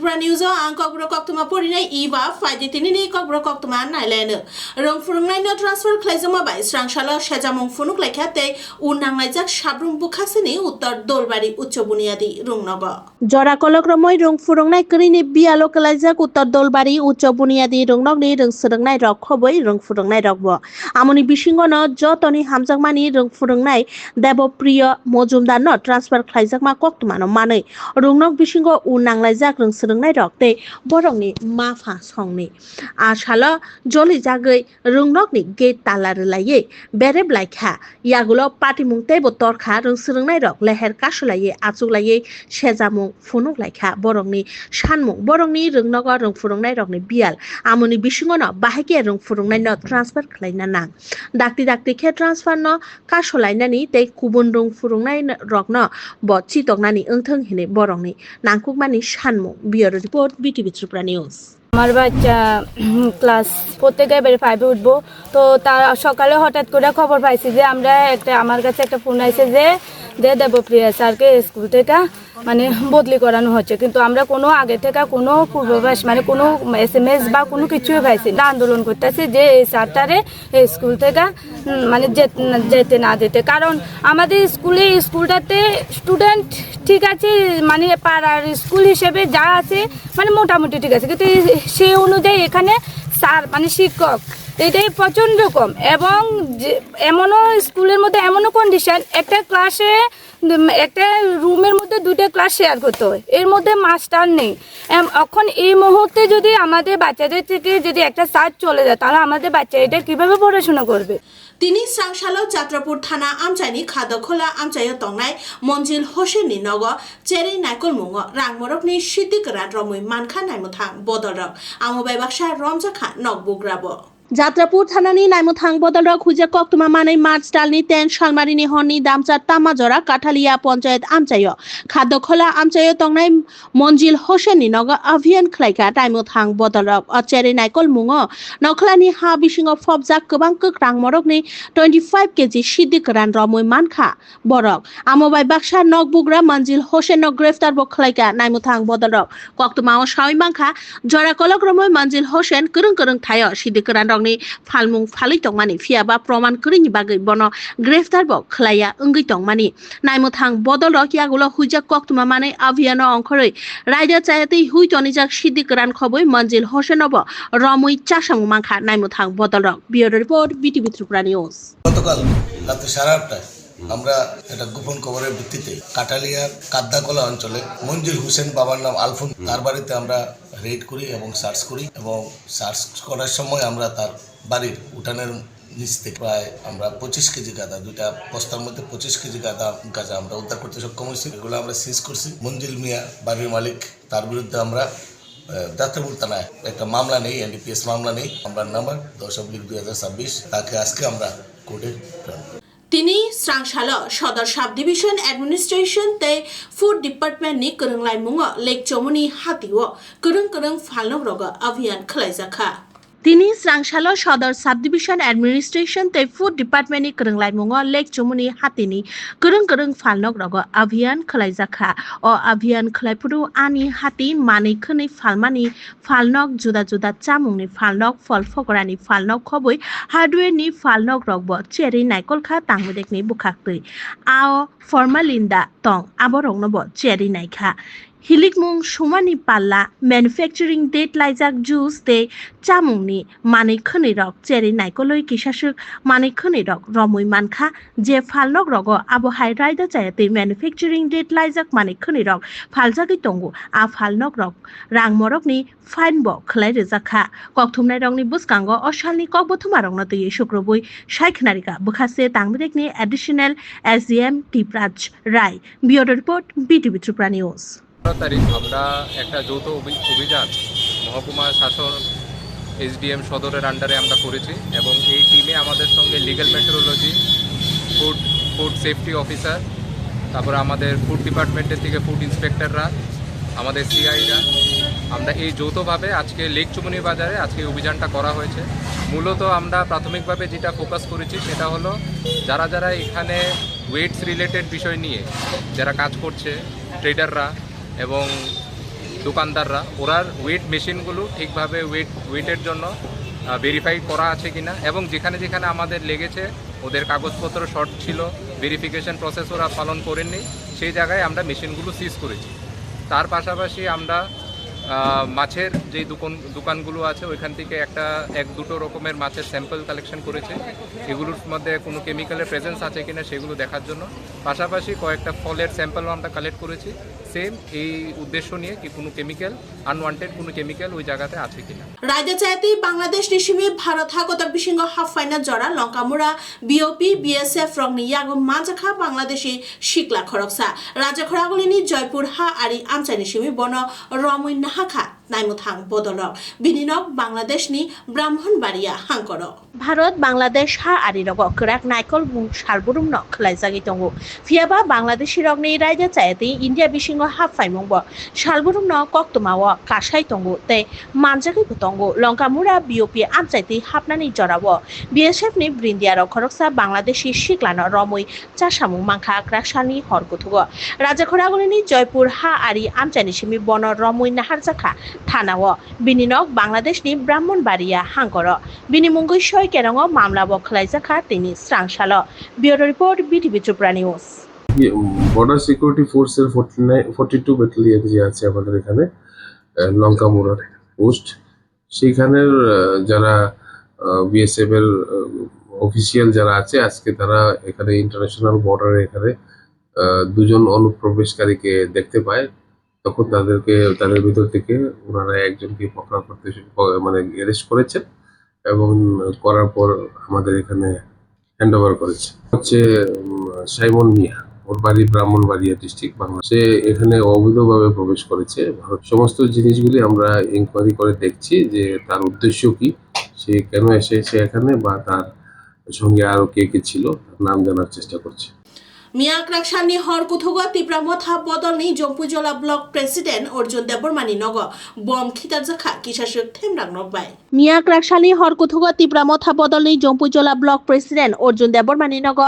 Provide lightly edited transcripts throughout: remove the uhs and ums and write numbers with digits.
Tripura News ang kogbrok oktuma porinai iwa faidi tinini kogbrok oktuma nailene rong furungnai no transfer khlaijama bai srangshala sejamung funuk lekhate unangngaijak sabrum bukhasini uttor dolbari uccho buniyadi rungnogo jora kolokromoi rong furungnai krini bialo kalaijak uttor dolbari uccho buniyadi rungnokni rong srungnai rok khoboi rong furungnai rokbo amoni bisingono jotoni hamjakmani rong furungnai Devopriya Mojumdar no transfer khlaijakma koktumano manei rungnok bisingo unanglai rong srungnai rokte borongni mafa songni ashala joli jagai rungnokni gate tala rlaye bere blaikha yagulo patimung tebo torkha rong srungnai rok leher kasulaye achuglaye sejamung funuk laikha borongni sanmung borongni rungnogo rong furungnai rokni bial amoni bisingono bahike rong furungnai no transfer khlaina nang dakti khe transfer no kasulainani tei kubun rong furungnai rokno bo chitoknani engthong hine borongni nangkukmani sanmung Bureau Report BTV Tripura News আমার বাচ্চা class পড়তে গিয়ে এবারে 5 এ উঠবো তো তার সকালে হঠাৎ করে খবর পাইছি যে আমরা আমার কাছে একটা ফোন আইছে যে দেবপ্রিয়া স্যারকে স্কুল থেকে মানে বদলি করানো হচ্ছে কিন্তু আমরা কোনো আগে থেকে কোনো পূর্বাভাস মানে কোনো SMS বা কোনো কিছুই পাইছি না আন্দোলন করতেছি যে এই স্যারটারে স্কুল থেকে মানে যেতে না দিতে কারণ আমাদের স্কুলটাতে স্টুডেন্ট ঠিক আছে মানে পাড়ার স্কুল হিসেবে যা আছে মানে মোটামুটি ঠিক আছে কিন্তু সেই অনুযায়ী এখানে স্যার মানে শিক্ষক এটাই প্রচণ্ড কম এবং এমনও স্কুলের মধ্যে এমনও কন্ডিশন একটা ক্লাসে একটা রুমের মধ্যে দুটো ক্লাস শেয়ার করতে হয় এর মধ্যে মাস্টার নেই এখন এই মুহূর্তে যদি আমাদের বাচ্চাদের থেকে যদি একটা স্যার চলে যায় তাহলে আমাদের বাচ্চা এটা কিভাবে পড়াশোনা করবে তিনি সাংশালো যাত্রাপুর থানা আমচাইনি খাদখোলা আমচাইও তংনাই মঞ্জিল হোসেননি নগ চেরি নাইকল মুঙ রাংমরকনি সিদ্দিকরা রমই মানখা নাইমুথাং বদলরক আমবাই বাক্সা রমজাখা নকবুগ্রাবো যাত্রাপুর থানানি নাইমুথাং বদলরক হুইজা কক্তমা মাनै মার্চ ডালনি তেন শালমারিনি হননি দামচার তামাজরা কাঠালিয়া পঞ্চায়েত আমচাইও খাদখোলা আমচাইও তংনাই মঞ্জিল হোসেননি নগ অভিयान ख्लाइका नाइमुथां बदलरक अचेरि नाइकल मुङ नखलानि हा बिसिङाव फबजाक गोबां गोख्रां मरकनि 25 केजि सिद्दिकरान रमय मानखा बरक आमबाय बाक्सा नकबुग्रा मन्जिल होसेन ग्रेफ्तार बो ख्लाइका नाइमुथां बदलरक कक्तमाव सावै मांखा जरा कलक रमय मन्जिल होसेन करं थायो सिद्दिकरान रंनि फालमुं फालै तंमानि फियाबा प्रमाण करिनि बागै बनो ग्रेफ्तार बो ख्लाया अंगै तंमानि नाइमुथां बदलरक यागुलो हुइजा कक्तमा मानै अभियान अंखरै रायदा चायते हुइ तनिजाक सिद्दिकरान खबै मन्जिल होसेनब Ramai चासामु मांखा नाइमुथां बदलरक Bureau Report BTV Tripura News গতকাল রাতে 8:30টায় আমরা একটা গোপন খবরের ভিত্তিতে কাটালিয়ার কাদ্দাকলা অঞ্চলে মঞ্জিল হোসেন বাবার নাম আলফুন তার বাড়িতে আমরা রেড করি এবং সার্চ করি এবং সার্চ করার সময় আমরা তার বাড়ির উঠানের নিচ থেকে প্রায় আমরা 25 কেজি গাঁজা দুইটা বস্তার মধ্যে 25 কেজি গাঁজা আমরা উদ্ধার করতে সক্ষম হয়েছি এগুলো আমরা সিজ করছি মঞ্জিল মিয়া বাড়ির মালিক তার বিরুদ্ধে আমরা যাত্রাপুর থানায় একটা মামলা নেই NDPS মামলা নেই আমরা নাম্বার 10/2026 তাকে আজকে আমরা কোর্টে তিনি স্রাংশালো সদর সাব ডিভিশন অ্যাডমিনিস্ট্রেশন তে ফুড ডিপার্টমেন্ট नि करंलाय मुङ लेक चमुनि हातिओ करं फालनक रग अभियान खलाइजाखा তিনি স্রাংশালো সদর সাব ডিভিশন অ্যাডমিনিস্ট্রেশন তে ফুড ডিপার্টমেন্ট नि करंलाय मुङ लेक चमुनि हातिनि करं फालनक रग अभियान खलाइजाखा अ अभियान खलाइपुरु आनि हाति मानै खनै फालमानि फालनक जुदा चामुंनि फालनक फल फगरानि फालनक खबै हार्डवेयरनि फालनक रगबो चेरि नाइकलखा तांबेदेखनि बुखाक्तै आओ फर्मालिनदा तं आबरंनबो चेरि नाइखा हिलिकमुं सुमानि पाल्ला मैन्युफैक्चरिंग डेट लाइजाक जुस ते चामुंनि मानै खनै रक चेरि नाइकलय किसासुक मानै खनै रक रमय मानखा जे फालनक रग आबहाय रायदा चायते मैन्युफैक्चरिंग डेट लाइजाक मानै खनै रक फालजागै तंगु आ फालनक रक रांमरकनि फाइन ब खलाय रेजाखा कक्थुमनाय रंनि बुसकांग अशालनि ककबथुमा रंना तयै शुक्रबय सायखनारिका बुखासे तांबेदेखनि एडिशनल SDM টিপরাজ রায় Bureau Report BTV Tripura News তারিখ আমরা একটা যৌথ অভিযান মহকুমা শাসন SDM সদরের আন্ডারে আমরা করেছি এবং এই টিমে আমাদের সঙ্গে legal metrology food safety officer তারপর আমাদের ফুড ডিপার্টমেন্টের থেকে ফুড ইন্সপেক্টররা আমাদের CIরা আমরা এই যৌথভাবে আজকে লেক চুমনি বাজারে আজকে অভিযানটা করা হয়েছে মূলত আমরা প্রাথমিকভাবে যেটা ফোকাস করেছি সেটা হলো যারা এখানে ওয়েটস রিলেটেড বিষয় নিয়ে যারা কাজ করছে ট্রেডাররা এবং দোকানদাররা ওরা ওয়েট মেশিনগুলো ঠিকভাবে ওয়েটের জন্য ভেরিফাই করা আছে কিনা, এবং যেখানে যেখানে আমাদের লেগেছে ওদের কাগজপত্র শর্ট ছিল, ভেরিফিকেশন প্রসেস ওরা পালন করেননি, সেই জায়গায় আমরা মেশিনগুলো সিজ করেছি। তার পাশাপাশি আমরা মাছের যে দোকানগুলো আছে ওইখান থেকে এক দুটো রকমের মাছের স্যাম্পল কালেকশন করেছে, এগুলোর মধ্যে কোনো কেমিক্যালের প্রেজেন্স আছে কিনা সেগুলো দেখার জন্য। পাশাপাশি কয়েকটা ফলের স্যাম্পলও আমরা কালেক্ট করেছি, সেম এই উদ্দেশ্য নিয়ে কি কোনো কেমিক্যাল, আনওয়ান্টেড কোনো কেমিক্যাল ওই জায়গাতে আছে কিনা। রাজ্যচাইতে বাংলাদেশ নিশিমি ভারত হাকতার বিসিঙ্গ হাফ ফাইনাল জরা লঙ্কামুরা বিওপি বিএসএফ রংনি ইয়াগো মাজাখা বাংলাদেশি শিকলা খরকসা রাজা খরাগুলিনি জয়পুর হা আরি আমচাই নিশিমি বন রমৈ নাহাখা নাইমুথাং বদলক বিনিনক বাংলাদেশনি ব্রাহ্মণবাড়িয়া হাঙ্কর ভারত বাংলাদেশ হা আরি রগ করাক নাইকল মুং সারবুরুম ন খলাইজাগি দङ ফিয়াবা বাংলাদেশি রগনি রাইজা চাইতে ইন্ডিয়া বিসিঙ্গ হাফ ফাইমংব সারবুরুম ন কক্তমাও কাসাই দङ তে মানজাগিबो दङ লঙ্কামুরা বিওপি আমচাইতে হাপনানি জরাব বিএসএফ नि ব্রিন্দিয়া রক্ষরকসা বাংলাদেশি শিকলানো রমৈ চাসামু মাংখা আক্রাসানি হরকুথুগ রাজা খরাগুলিনি জয়পুর হা আরি আমচাইনি সিমি বন রমৈ নাহারজাখা থানাও বিনিনক বাংলাদেশনি ব্রাহ্মণবাড়িয়া হাঙ্কর বিনি মুঙ্গৈশয় কেরঙ মামলা বখলাইজাখা তিনি স্রাংশাল bureau report BTV Tripura news. Border security ফোর্সের 42 ব্যাটালিয়ন যে আছে আমাদের এখানে লঙ্কামুড়ার পোস্ট, সেইখানের যারা বিএসএফ এর অফিসিয়াল যারা আছে আজকে তারা এখানে ইন্টারন্যাশনাল বর্ডারে এখানে দুজন অনুপ্রবেশকারীকে দেখতে পায়। তখন তাদের ভিতর থেকে ওনারা একজনকে পকড়া করতে মানে অ্যারেস্ট করেছেন এবং করার পর আমাদের এখানে হ্যান্ড ওভার করেছে। হচ্ছে সাইমন মিয়া, ওর বাড়ি ব্রাহ্মণবাড়িয়া ডিস্ট্রিক্ট, বাংলাদেশে এখানে অবৈধভাবে প্রবেশ করেছে। সমস্ত জিনিসগুলি আমরা ইনকোয়ারি করে দেখছি যে তার উদ্দেশ্য কি, সে কেন এসেছে এখানে, বা তার সঙ্গে আরো কে কে ছিল তার নাম জানার চেষ্টা করছি। মিয়াক রাকসানি হরকুথুগ তীব্রা মথা বদলনি জম্পুজলা ব্লক প্রেসিডেন্ট অর্জুন দেববর্মানি নগ বম খিতারজাখা কিসাসুক থেমরাং নকবাই মিয়াক রাকসানি হরকুথুগ তীব্রা মথা বদলনি জম্পুজলা ব্লক প্রেসিডেন্ট অর্জুন দেববর্মানি নগ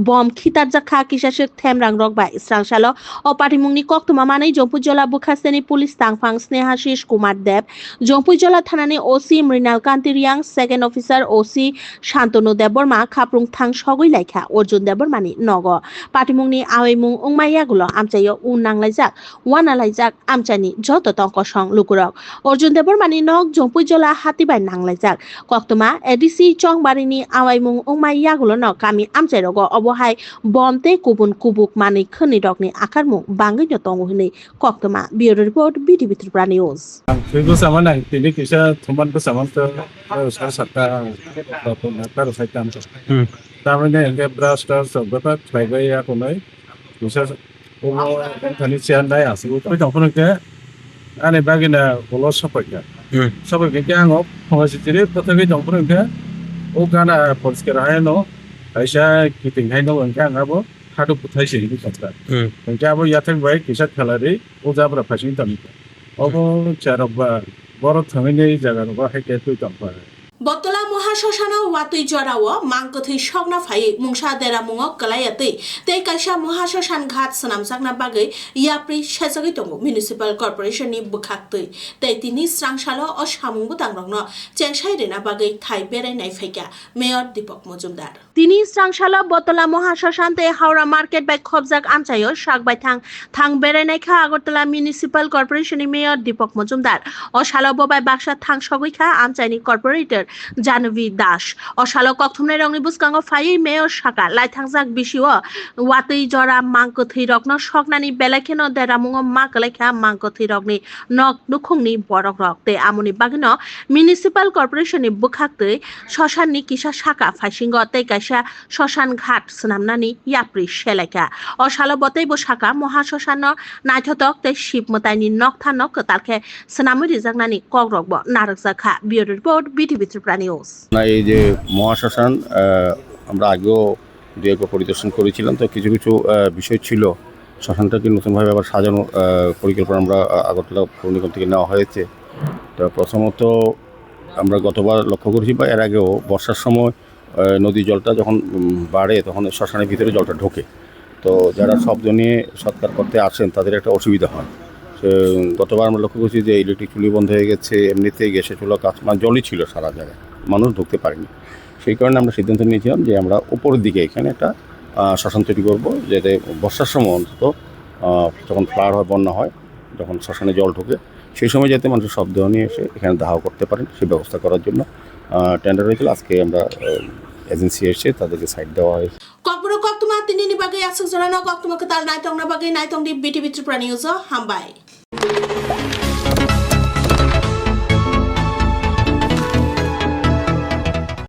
বম খিতারজাখা কিসাসুক থেমরাং রকবাই স্রাংশাল অপাটিমুংনি কক্তমা মানি জম্পুজলা বুখাসেনি পুলিশ তাংফাং স্নেহাশিস কুমার দেব জম্পুজলা থানানি OC Mrinal Kanti Reang second officer OC Shantanu Debbarma খাপ্রুং থাং সগৈ লাইখা অর্জুন দেববর্মানি নগ পাটিমুংনি আওয়াইমুং উংমাইয়াগুলো আমচাইও উনাংলাইজাক ওয়ানালাইজাক আমচাইনি যত তঙ্ক সং লুকুরক অর্জুন দেববর্মানি নগ জম্পুজলা হাতিবাই নাংলাইজাক কক্তমা এডিসি চংবাড়িনি আওয়াইমুং উংমাইয়াগুলো ন কামি আমচাইরগ অবহাই বমতে কুবুন কুবুক মানি খনি ডকনি আকারমুং বাঙ্গিনো তঙ্গ হইনি কক্তমা bureau report BTV Tripura news. Itu sama lah, ini kisah teman bersama tu salah satu baru saya tahu. Tapi ni yang beras tu sebab bagai aku ni, kisah umur tadi sian dah ya, sebab tu tak pernah ke, ane bagian bolos sampai ke, sampai ke angop, masih jadi tetapi tak pernah ke, kerana polis kerana no, Aisyah kita tinggal no angkat apa, hadu putai sih ini kata. Angkat apa ya tak baik kisah kalari, ujar berapa sih tadi. Aku cara baru thami ni jaga no, hek itu tak apa. বতলা মহাশ্মশান ওয়াতুই জরাও মাংকথৈ সকনা phi মুংসা দেরা মুঙ কলায়াতে তে কাইসা মহাশ্মশান ঘাট সনামসাকনা বাগৈ ইয়াপ্রি সেজাগৈ দङ municipal corporation नि बुखाक्तै ते तिनि स्रांसालो अ सामुंबो दांग्रंनो चेंसाइ रेना बागै Thai बेरायनाय फाइका मेयर दीपक मजुमदार तिनि स्रांसालो बतला महाश्मशान ते हावड़ा मार्केट बाय खबजाक आमचायो सागबाय थां बेरायनायखा আগরতলা মিউনিসিপাল কর্পোরেশন नि मेयर दीपक मजुमदार अ सालाबो बाय बाक्सा थां सगैखा आमचाइनि कॉर्पोरेटर जानवी दास अशालो कक्थुमनाय रंनि बुसकांगो फायै मेयर साका लाइथांजाक बिसिओ वातै जरा मांकथै रकनो सकनानि बेलाखेनो देरामुङो माकलाइखा मांकथै रकनि नक नुखुंनि बरक रकते आमुनि बागिनो म्युनिसिपाल कॉर्पोरेशननि बुखाक्तै शशाननि किसा साका फाइसिंग तै काइसा शशान घाट सनामनानि याप्रि सेलाइका अशालो बतैबो साका महाश्मशान नायथतक तै शिबमताइनि नकथा नक तालखे सनामि रिजाकनानि कगरकबो नारकजाखा bureau report BTV Tripura news. এই যে মহাশ্মশান আমরা আগেও দু একবার পরিদর্শন করেছিলাম, তো কিছু কিছু বিষয় ছিল শ্মশানটাকে নতুনভাবে আবার সাজানোর পরিকল্পনা আমরা আগরতলা পৌর নিগম থেকে নেওয়া হয়েছে। তো প্রথমত আমরা গতবার লক্ষ্য করেছি বা এর আগেও বর্ষার সময় নদী জলটা যখন বাড়ে তখন শ্মশানের ভিতরে জলটা ঢোকে, তো যারা শব্দ নিয়ে সৎকার করতে আসেন তাদের একটা অসুবিধা হয়। গতবার আমরা লক্ষ্য করছি যে ইলেকট্রিক চুলি বন্ধ হয়ে গেছে, এমনিতেই গ্যাসের চুলা কাজ মানে জলই ছিল সারা জায়গায়, মানুষ ঢুকতে পারেনি। সেই কারণে আমরা সিদ্ধান্ত নিয়েছিলাম যে আমরা উপরের দিকে এখানে একটা শ্মশান তৈরি করবো, যাতে বর্ষার সময় অন্তত যখন ফ্লাড হয়, বন্যা হয়, যখন শ্মশানে জল ঢোকে সেই সময় যাতে মানুষের শব্দ নিয়ে এসে এখানে দাহ করতে পারেন সেই ব্যবস্থা করার জন্য টেন্ডার হয়েছিল। আজকে আমরা এজেন্সি এসে তাদেরকে সাইট দেওয়া হয়েছে। Kokbro koktuma tinini bagai asuk zorana koktuma ketal naitong na bagai naitong di BTV Tripura News Hambai.